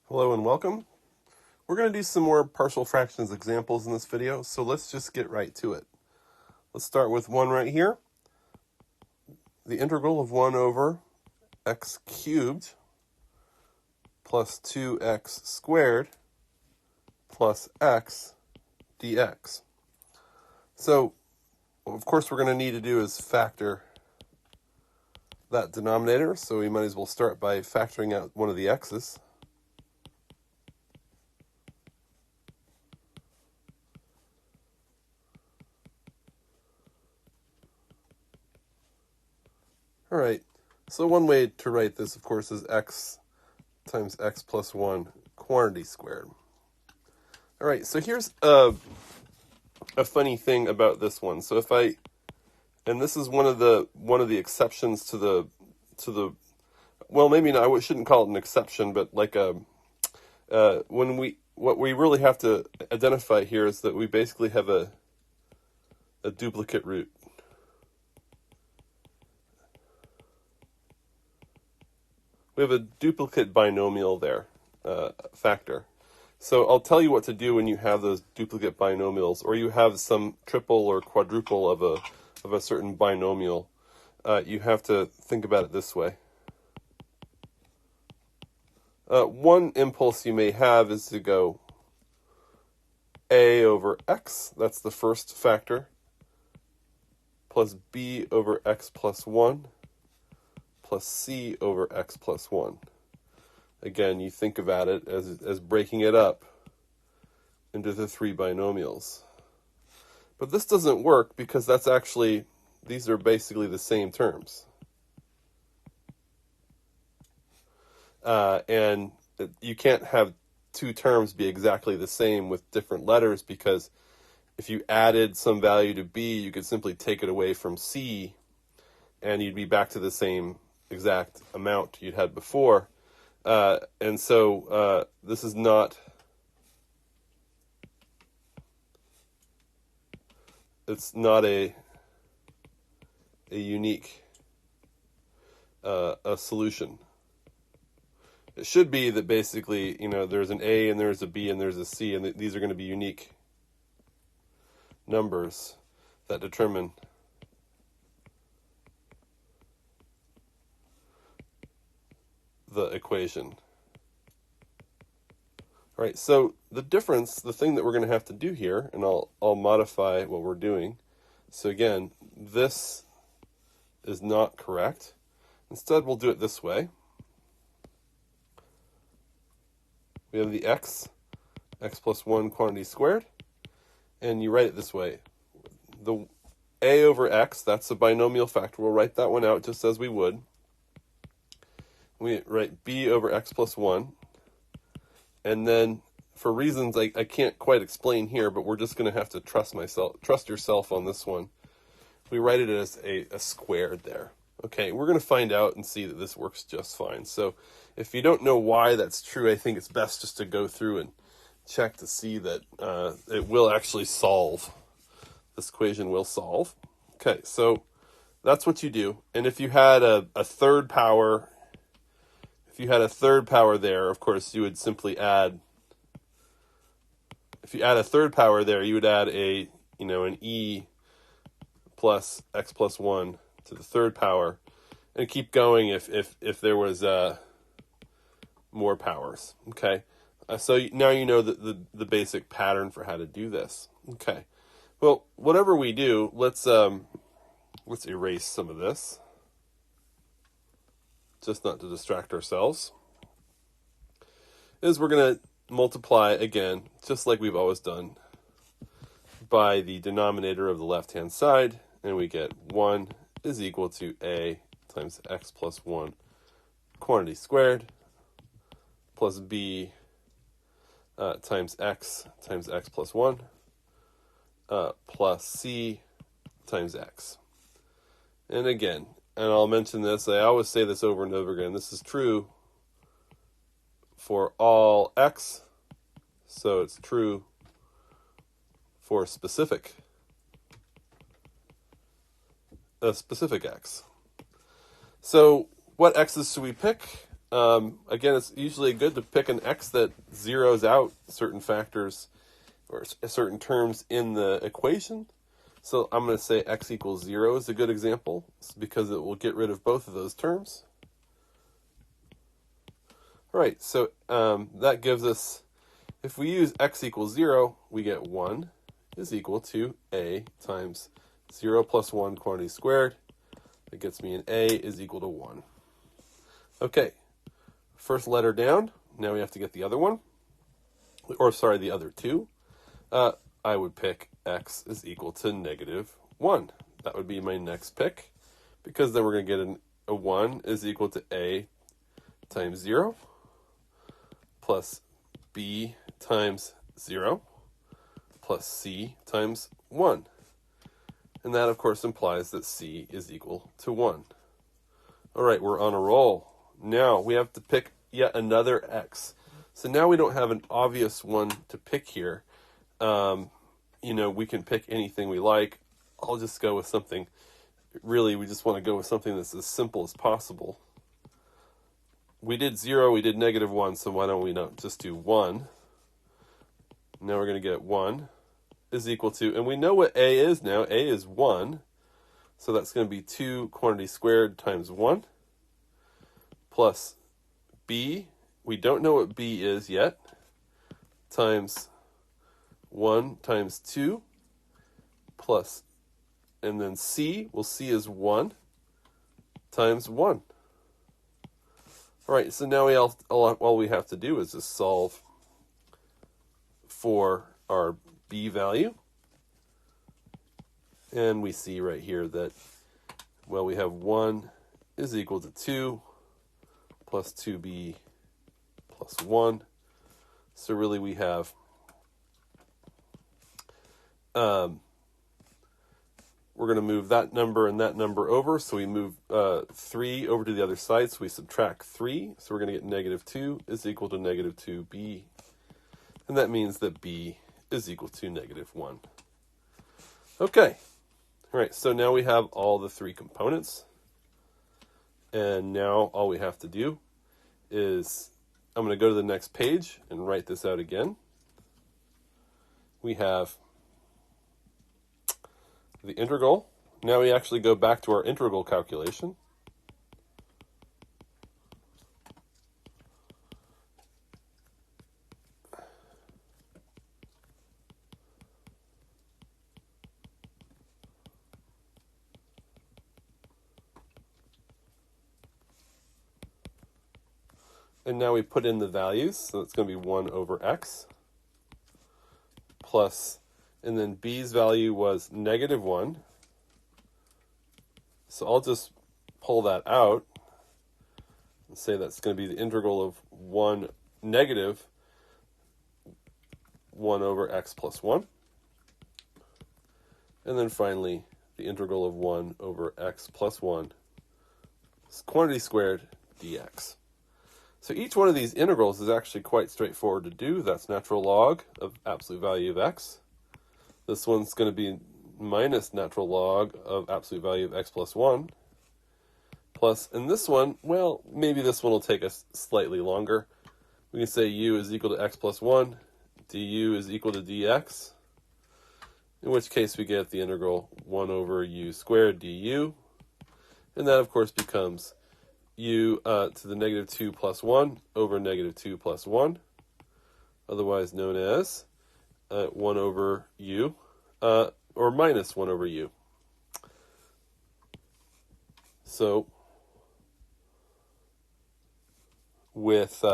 Hello and welcome. We're going to do some more partial fractions examples in this video, so let's just get right to it. Let's start with one right here. The integral of 1 over x cubed plus 2x squared plus x dx. So, of course, we're going to need to do is factor that denominator, so we might as well start by factoring out one of the x's. All right, so one way to write this, of course, is x times x plus 1 quantity squared. All right, so here's a funny thing about this one. So if I, and this is one of the exceptions to the well, maybe not, I shouldn't call it an exception, but like what we really have to identify here is that we basically have a duplicate root. We have a duplicate binomial there, factor. So I'll tell you what to do when you have those duplicate binomials, or you have some triple or quadruple of a certain binomial. You have to think about it this way. One impulse you may have is to go a over x, that's the first factor, plus b over x plus 1, plus c over x plus 1. Again, you think about it as breaking it up into the three binomials. But this doesn't work because these are basically the same terms. And you can't have two terms be exactly the same with different letters, because if you added some value to b, you could simply take it away from c, and you'd be back to the same exact amount you'd had before. And so this is not, it's not a unique a solution. It should be that basically, there's an a and there's a b and there's a c, and these are going to be unique numbers that determine the equation. All right, so the thing that we're going to have to do here, and I'll modify what we're doing. So again, this is not correct. Instead, we'll do it this way. We have the x plus 1 quantity squared, and you write it this way. The a over x, that's a binomial factor. We'll write that one out just as we would. We write b over x plus 1, and then for reasons I can't quite explain here, but we're just going to have to trust yourself on this one. We write it as a squared there. Okay, we're going to find out and see that this works just fine. So if you don't know why that's true, I think it's best just to go through and check to see that it will actually solve. This equation will solve. Okay, so that's what you do. And if you had a third power, there, of course, you would simply add. If you add a third power there, you would add an e plus x plus 1 to the third power, and keep going if there was more powers. Okay, so now you know the basic pattern for how to do this. Okay, well, whatever we do, let's erase some of this, just not to distract ourselves. Is we're going to multiply again, just like we've always done, by the denominator of the left-hand side, and we get 1 is equal to a times x plus 1 quantity squared plus b times x plus 1 plus c times x. And again, and I'll mention this, I always say this over and over again, this is true for all x, so it's true for a specific x. So what x's should we pick? Again, it's usually good to pick an x that zeroes out certain factors or certain terms in the equation. So I'm going to say x equals 0 is a good example because it will get rid of both of those terms. All right, so that gives us, if we use x equals 0, we get 1 is equal to a times 0 plus 1 quantity squared. That gets me an a is equal to 1. Okay, first letter down. Now we have to get the other one. Or sorry, the other two. I would pick x is equal to negative 1. That would be my next pick, because then we're going to get a 1 is equal to a times 0 plus b times 0 plus c times 1. And that, of course, implies that c is equal to 1. All right, we're on a roll. Now we have to pick yet another x. So now we don't have an obvious one to pick here. We can pick anything we like. I'll just go with something. Really, we just want to go with something that's as simple as possible. We did 0, we did negative 1, so why don't we not just do 1? Now we're going to get 1 is equal to, and we know what a is now. A is 1, so that's going to be 2 quantity squared times 1 plus b, we don't know what b is yet, times 1 times 2 plus, and then c, well, c is 1 times 1. All right, so now all we have to do is just solve for our b value. And we see right here that, well, we have 1 is equal to 2 plus 2b plus 1. So really we have we're going to move that number and that number over. So we move 3 over to the other side. So we subtract 3. So we're going to get negative 2 is equal to negative 2b. And that means that b is equal to negative 1. Okay. All right. So now we have all the 3 components. And now all we have to do is, I'm going to go to the next page and write this out again. We have the integral. Now we actually go back to our integral calculation. And now we put in the values, so it's going to be 1 over x plus, and then b's value was negative 1. So I'll just pull that out and say that's going to be the integral of negative 1 over x plus 1. And then finally, the integral of 1 over x plus 1 quantity squared dx. So each one of these integrals is actually quite straightforward to do. That's natural log of absolute value of x. This one's going to be minus natural log of absolute value of x plus 1. Plus, and this one, well, maybe this one will take us slightly longer. We can say u is equal to x plus 1, du is equal to dx, in which case we get the integral 1 over u squared du. And that, of course, becomes u to the negative 2 plus 1 over negative 2 plus 1, otherwise known as 1 over u, or minus 1 over u. So with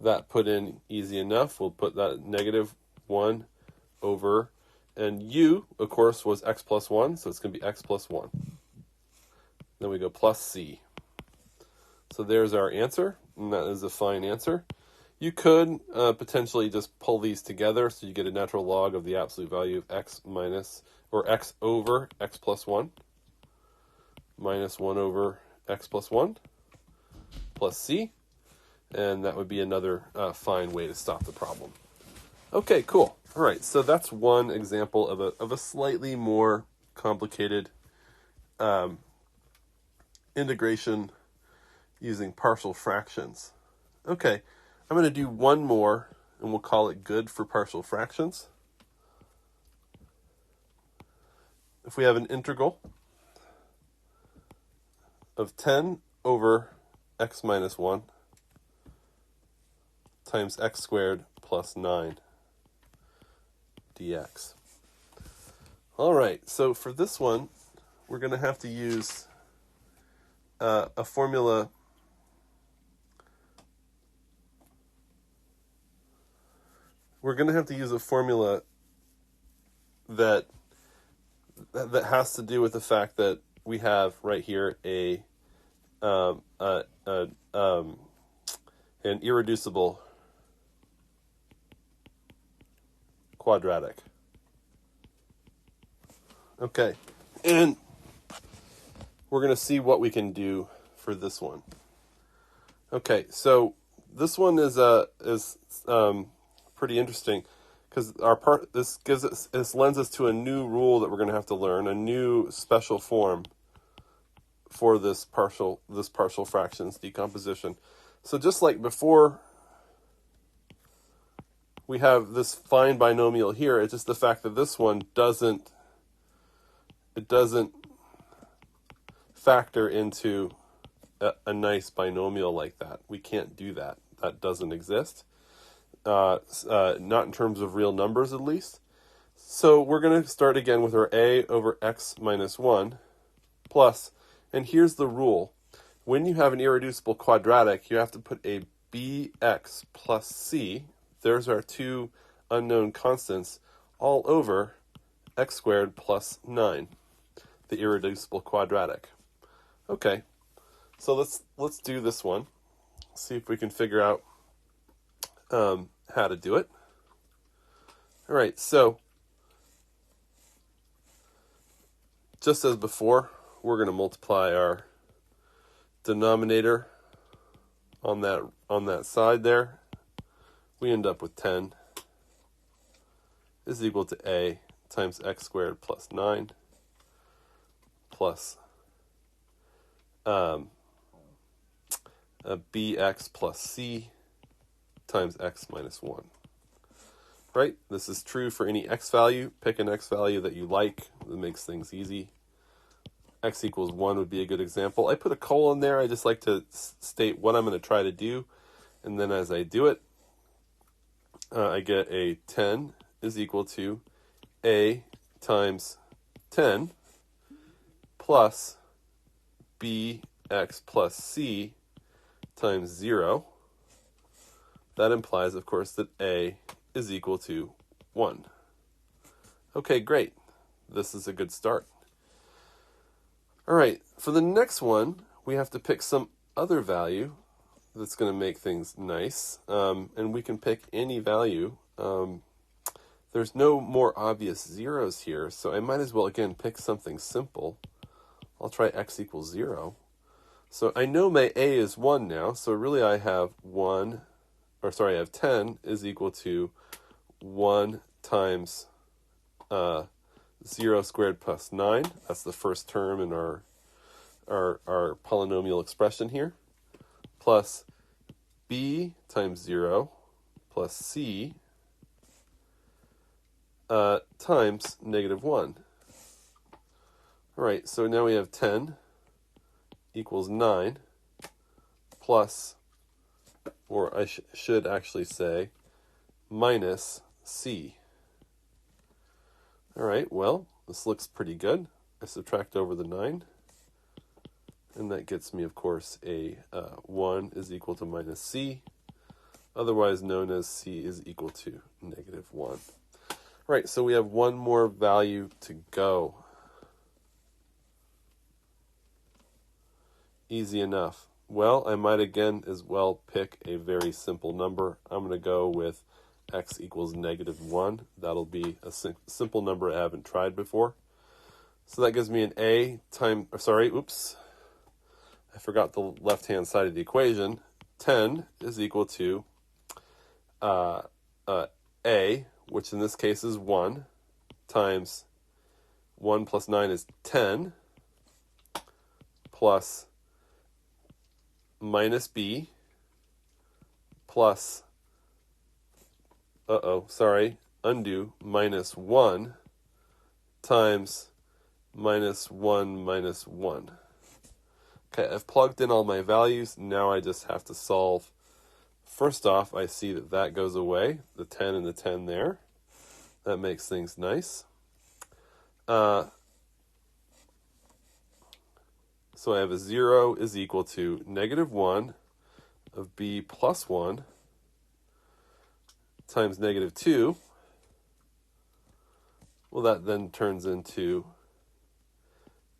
that put in easy enough, we'll put that negative 1 over, and u, of course, was x plus 1, so it's going to be x plus 1. Then we go plus c. So there's our answer, and that is a fine answer. You could potentially just pull these together so you get a natural log of the absolute value of x minus, or x over x plus 1, minus 1 over x plus 1, plus c, and that would be another fine way to stop the problem. Okay, cool. All right, so that's one example of a slightly more complicated integration using partial fractions. Okay, I'm going to do one more, and we'll call it good for partial fractions. If we have an integral of 10 over x minus 1 times x squared plus 9 dx. All right, so for this one, we're going to have to use a formula. We're going to have to use a formula that has to do with the fact that we have right here an irreducible quadratic. Okay, and we're going to see what we can do for this one. Okay, so this one is pretty interesting because this lends us to a new rule that we're going to have to learn, a new special form for this partial fractions decomposition. So just like before, we have this fine binomial here. It's just the fact that this one doesn't factor into a nice binomial like that. We can't do that. That doesn't exist. Not in terms of real numbers, at least. So we're going to start again with our a over x minus 1 plus, and here's the rule. When you have an irreducible quadratic, you have to put a bx plus c, there's our two unknown constants, all over x squared plus 9, the irreducible quadratic. Okay, so let's do this one. See if we can figure out how to do it. All right, so just as before, we're going to multiply our denominator on that side there. We end up with 10 is equal to a times x squared plus 9 plus a bx plus c times x minus 1. Right? This is true for any x value. Pick an x value that you like. That makes things easy. X equals 1 would be a good example. I put a colon there. I just like to state what I'm going to try to do. And then as I do it, I get a 10 is equal to a times 10 plus bx plus c times 0. That implies, of course, that a is equal to 1. Okay, great. This is a good start. All right, for the next one, we have to pick some other value that's going to make things nice, and we can pick any value. There's no more obvious zeros here, so I might as well, again, pick something simple. I'll try x equals 0. So I know my a is 1 now, so really I have I have 10 is equal to 1 times 0 squared plus 9. That's the first term in our polynomial expression here. Plus b times 0 plus c times negative 1. All right, so now we have 10 equals 9 plus, or I should actually say, minus c. All right, well, this looks pretty good. I subtract over the 9, and that gets me, of course, a 1 is equal to minus c, otherwise known as c is equal to negative 1. All right, so we have one more value to go. Easy enough. Well, I might again as well pick a very simple number. I'm going to go with x equals negative 1. That'll be a simple number I haven't tried before. So that gives me an a times, I forgot the left-hand side of the equation. 10 is equal to a, which in this case is 1, times 1 plus 9 is 10, plus minus b plus, undo, minus 1 times minus 1 minus 1. Okay, I've plugged in all my values. Now I just have to solve. First off, I see that that goes away, the 10 and the 10 there. That makes things nice. So I have a 0 is equal to negative 1 of b plus 1 times negative 2. Well, that then turns into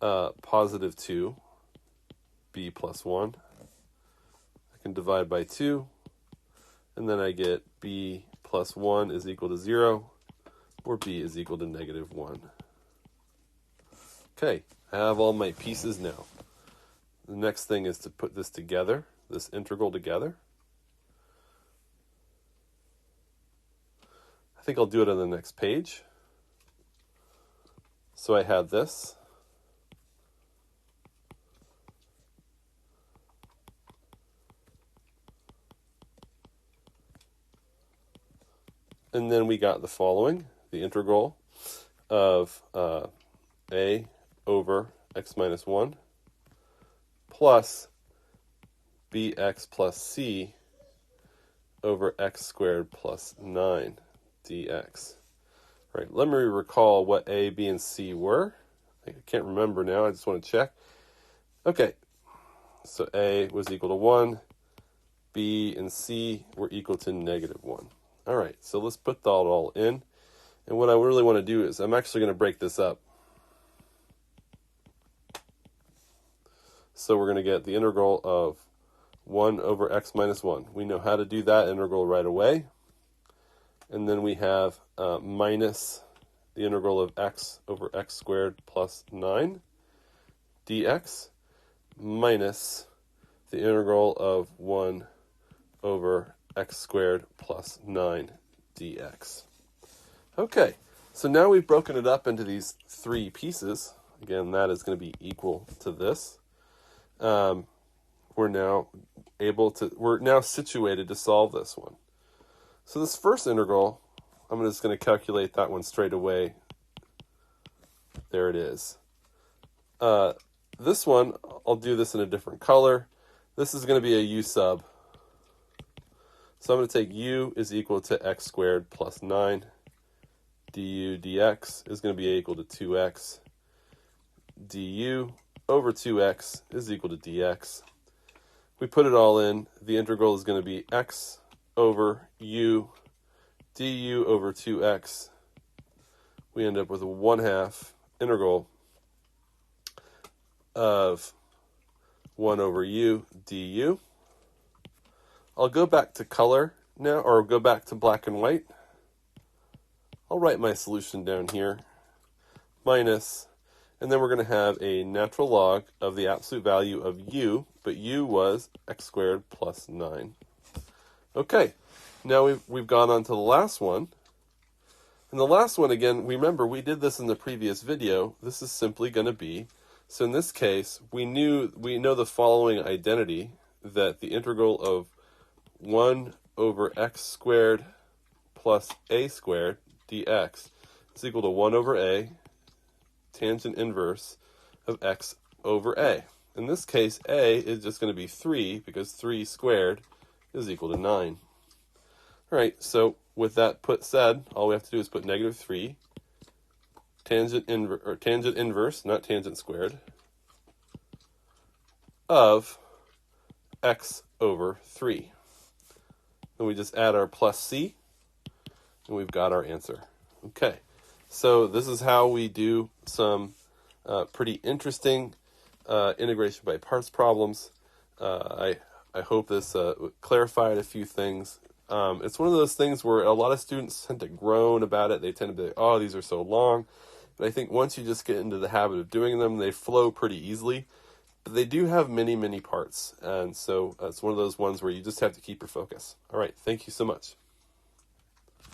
positive 2, b plus 1. I can divide by 2, and then I get b plus 1 is equal to 0, or b is equal to negative 1. Okay, I have all my pieces now. The next thing is to put this together, this integral together. I think I'll do it on the next page. So I had this. And then we got the following, the integral of a over x minus 1 plus bx plus c over x squared plus 9 dx. All right, let me recall what a, b, and c were. I can't remember now, I just want to check. Okay, so a was equal to 1, b and c were equal to negative 1. All right, so let's put that all in. And what I really want to do is I'm actually going to break this up. So we're going to get the integral of 1 over x minus 1. We know how to do that integral right away. And then we have minus the integral of x over x squared plus 9 dx minus the integral of 1 over x squared plus 9 dx. Okay, so now we've broken it up into these three pieces. Again, that is going to be equal to this. We're now situated to solve this one. So this first integral, I'm just going to calculate that one straight away. There it is. This one, I'll do this in a different color. This is going to be a u sub. So I'm going to take u is equal to x squared plus 9. Du dx is going to be equal to 2x. Du over 2x is equal to dx. We put it all in. The integral is going to be x over u du over 2x. We end up with a 1/2 integral of 1 over u du. I'll go back to color now, or go back to black and white. I'll write my solution down here, minus, and then we're going to have a natural log of the absolute value of u, but u was x squared plus 9. Okay, now we've gone on to the last one. And the last one, again, remember we did this in the previous video. This is simply going to be, so in this case, we know the following identity, that the integral of 1 over x squared plus a squared dx is equal to 1 over a tangent inverse of x over a. In this case, a is just going to be 3, because 3 squared is equal to 9. All right, so with that said, all we have to do is put negative 3, tangent inverse, not tangent squared, of x over 3. Then we just add our plus c, and we've got our answer. Okay, so this is how we do some pretty interesting integration by parts problems. I hope this clarified a few things. It's one of those things where a lot of students tend to groan about it. They tend to be like, oh, these are so long. But I think once you just get into the habit of doing them, they flow pretty easily. But they do have many, many parts. And so it's one of those ones where you just have to keep your focus. All right, thank you so much.